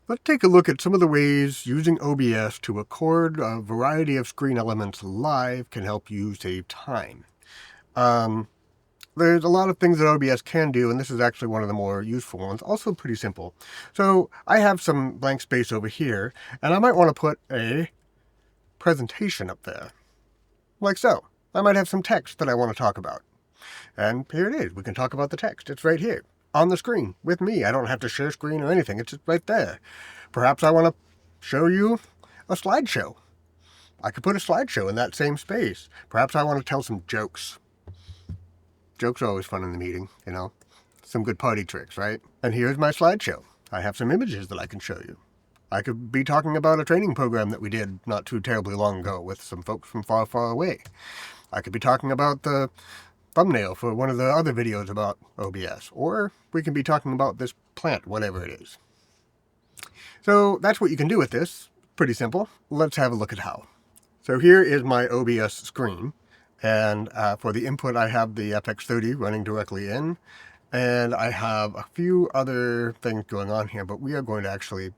Let's take a look at some of the ways using OBS to record a variety of screen elements live can help you save time. There's a lot of things that OBS can do, and this is actually one of the more useful ones. Also pretty simple. So I have some blank space over here, and I might want to put a presentation up there, like so. I might have some text that I want to talk about. And here it is. We can talk about the text. It's right here on the screen with me. I don't have to share screen or anything. It's just right there. Perhaps I want to show you a slideshow. I could put a slideshow in that same space. Perhaps I want to tell some jokes. Jokes are always fun in the meeting, you know. Some good party tricks, right? And here's my slideshow. I have some images that I can show you. I could be talking about a training program that we did not too terribly long ago with some folks from far, far away. I could be talking about the thumbnail for one of the other videos about OBS. Or we can be talking about this plant, whatever it is. So that's what you can do with this. Pretty simple. Let's have a look at how. So here is my OBS screen. And for the input, I have the FX30 running directly in. And I have a few other things going on here, but we are going to actually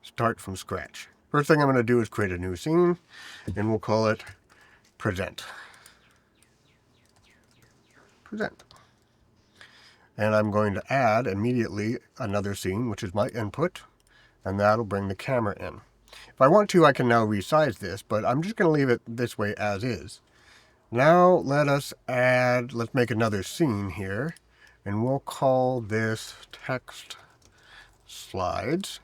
start from scratch. First thing I'm going to do is create a new scene, and we'll call it Present. Present. And I'm going to add immediately another scene, which is my input, and that'll bring the camera in. If I want to, I can now resize this, but I'm just going to leave it this way as is. Now let's make another scene here, and we'll call this text slides.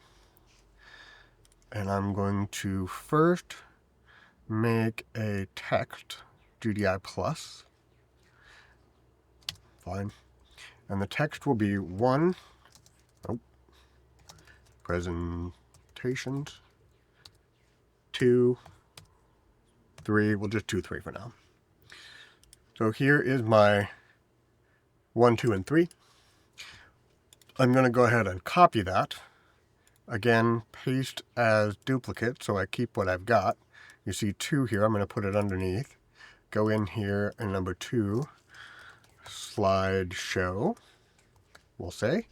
And I'm going to first make a text GDI plus. Fine. And the text will be presentations, 2, 3, we'll just do 3 for now. So here is my 1, 2, and 3. I'm going to go ahead and copy that. Again, paste as duplicate, so I keep what I've got. You see 2 here, I'm going to put it underneath. Go in here and number 2, slideshow, we'll say,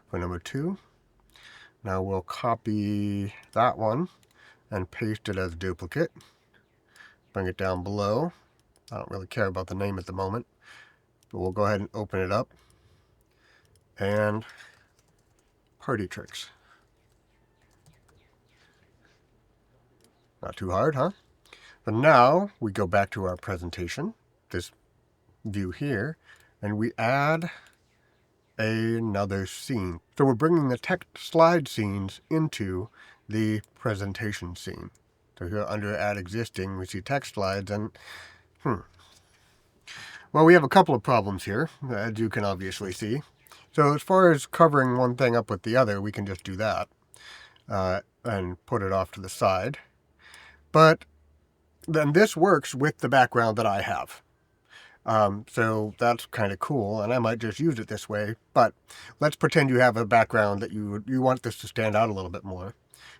for number 2. Now we'll copy that one and paste it as duplicate. Bring it down below. I don't really care about the name at the moment, but we'll go ahead and open it up. And party tricks. Not too hard, huh? But now we go back to our presentation, this view here, and we add another scene. So we're bringing the text slide scenes into the presentation scene. So here under add existing, we see text slides, and well, we have a couple of problems here, as you can obviously see. So as far as covering one thing up with the other, we can just do that and put it off to the side. But then this works with the background that I have. So that's kind of cool, and I might just use it this way. But let's pretend you have a background that you want this to stand out a little bit more.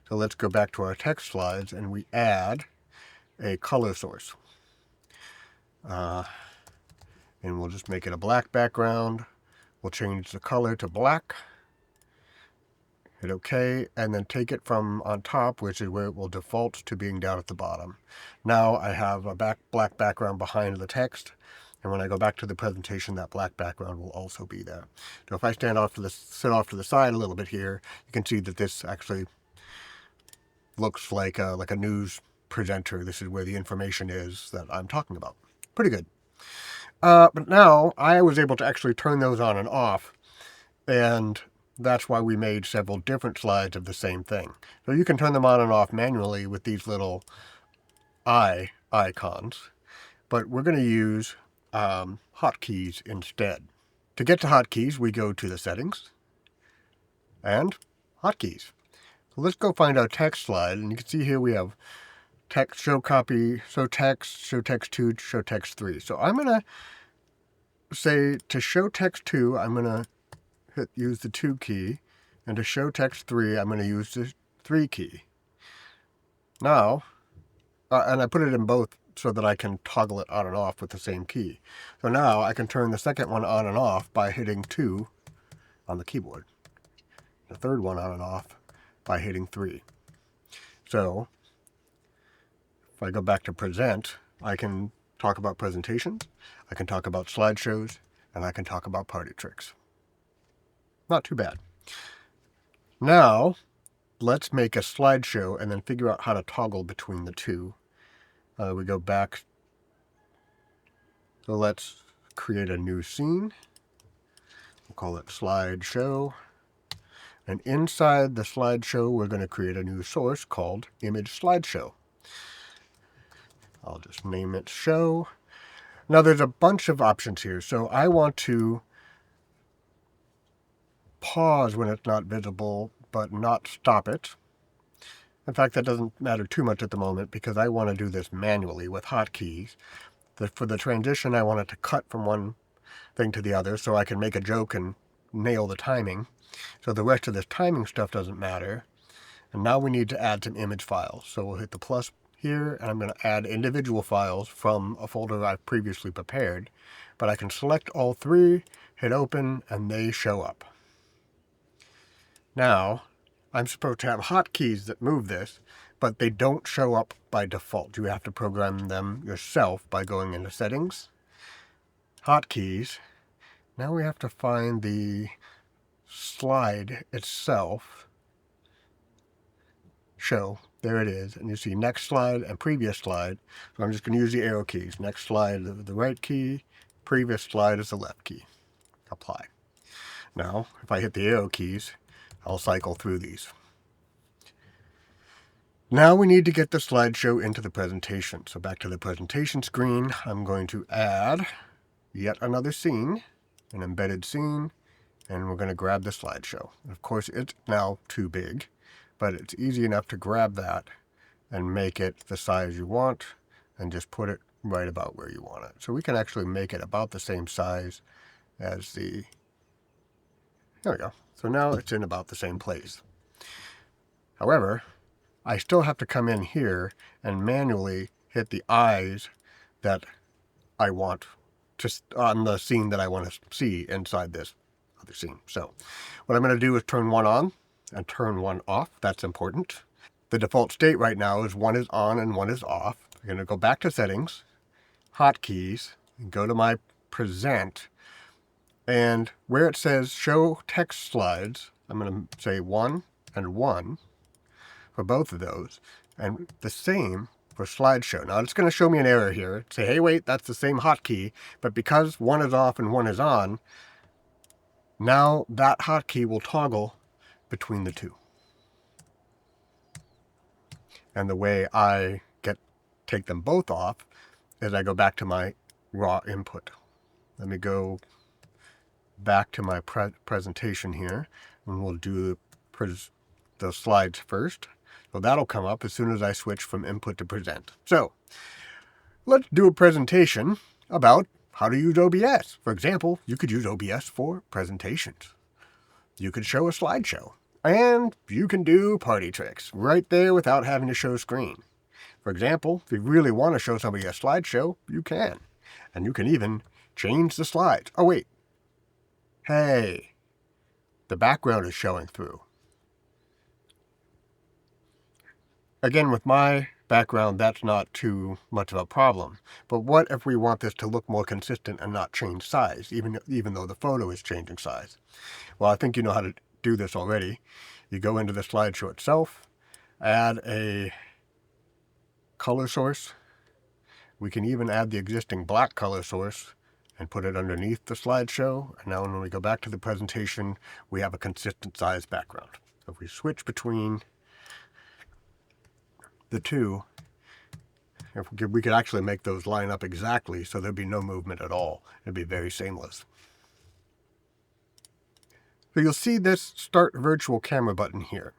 So let's go back to our text slides, and we add a color source. And we'll just make it a black background. We'll change the color to black. Hit OK, and then take it from on top, which is where it will default to being down at the bottom. Now I have a black background behind the text, and when I go back to the presentation, that black background will also be there. So if I sit off to the side a little bit here, you can see that this actually looks like a news presenter. This is where the information is that I'm talking about. Pretty good. But now I was able to actually turn those on and off, and that's why we made several different slides of the same thing. So you can turn them on and off manually with these little eye icons, but we're going to use hotkeys instead. To get to hotkeys, we go to the settings and hotkeys. So let's go find our text slide, and you can see here we have text, show copy, show text 2, show text 3. So I'm going to say to show text 2, I'm going to use the 2 key, and to show text 3, I'm going to use the 3 key. Now, and I put it in both so that I can toggle it on and off with the same key. So now I can turn the second one on and off by hitting 2 on the keyboard. The third one on and off by hitting 3. So if I go back to present, I can talk about presentations, I can talk about slideshows, and I can talk about party tricks. Not too bad. Now, let's make a slideshow and then figure out how to toggle between the two. We go back. So let's create a new scene. We'll call it slideshow. And inside the slideshow, we're going to create a new source called image slideshow. I'll just name it show. Now there's a bunch of options here. So I want to pause when it's not visible, but not stop it. In fact, that doesn't matter too much at the moment because I want to do this manually with hotkeys. For the transition, I want it to cut from one thing to the other so I can make a joke and nail the timing. So the rest of this timing stuff doesn't matter. And now we need to add some image files. So we'll hit the plus here, and I'm going to add individual files from a folder I've previously prepared. But I can select all 3, hit open, and they show up. Now, I'm supposed to have hotkeys that move this, but they don't show up by default. You have to program them yourself by going into settings, hotkeys. Now we have to find the slide itself. Show, there it is, and you see next slide and previous slide. So I'm just going to use the arrow keys. Next slide is the right key, previous slide is the left key. Apply. Now, if I hit the arrow keys, I'll cycle through these. Now we need to get the slideshow into the presentation. So back to the presentation screen, I'm going to add yet another scene, an embedded scene, and we're going to grab the slideshow. Of course, it's now too big, but it's easy enough to grab that and make it the size you want and just put it right about where you want it. So we can actually make it about the same size as the, there we go. So now it's in about the same place. However, I still have to come in here and manually hit the eyes that I want just on the scene that I want to see inside this other scene. So what I'm going to do is turn one on and turn one off. That's important. The default state right now is one is on and one is off. I'm going to go back to settings, hotkeys, and go to my present. And where it says show text slides, I'm going to say 1 and 1 for both of those, and the same for slideshow. Now it's going to show me an error here. Say, hey, wait, that's the same hotkey, but because one is off and one is on, now that hotkey will toggle between the two. And the way I take them both off is I go back to my raw input. Let me go back to my presentation here, and we'll do the slides first. So that'll come up as soon as I switch from input to present. So let's do a presentation about how to use OBS. For example, you could use OBS for presentations. You could show a slideshow. And you can do party tricks right there without having to show screen. For example, if you really want to show somebody a slideshow, you can. And you can even change the slides. Oh, wait. Hey, the background is showing through. Again, with my background, that's not too much of a problem. But what if we want this to look more consistent and not change size, even though the photo is changing size? Well, I think you know how to do this already. You go into the slideshow itself, add a color source. We can even add the existing black color source and put it underneath the slideshow. And now when we go back to the presentation, we have a consistent size background. So if we switch between the two, we could actually make those line up exactly so there'd be no movement at all. It'd be very seamless. So you'll see this Start Virtual Camera button here.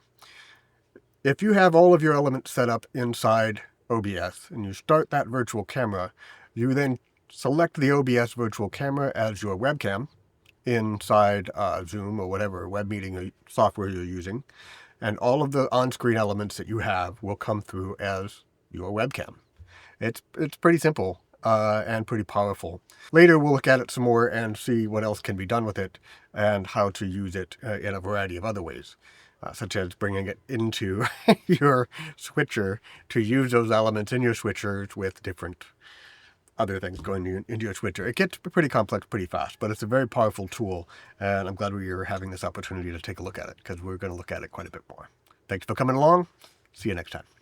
If you have all of your elements set up inside OBS and you start that virtual camera, you then select the OBS virtual camera as your webcam inside Zoom or whatever web meeting software you're using. And all of the on-screen elements that you have will come through as your webcam. It's pretty simple and pretty powerful. Later we'll look at it some more and see what else can be done with it and how to use it in a variety of other ways. such as bringing it into your switcher to use those elements in your switchers with different other things going into your switcher. It gets pretty complex pretty fast, but it's a very powerful tool, and I'm glad we are having this opportunity to take a look at it, because we're going to look at it quite a bit more. Thanks for coming along. See you next time.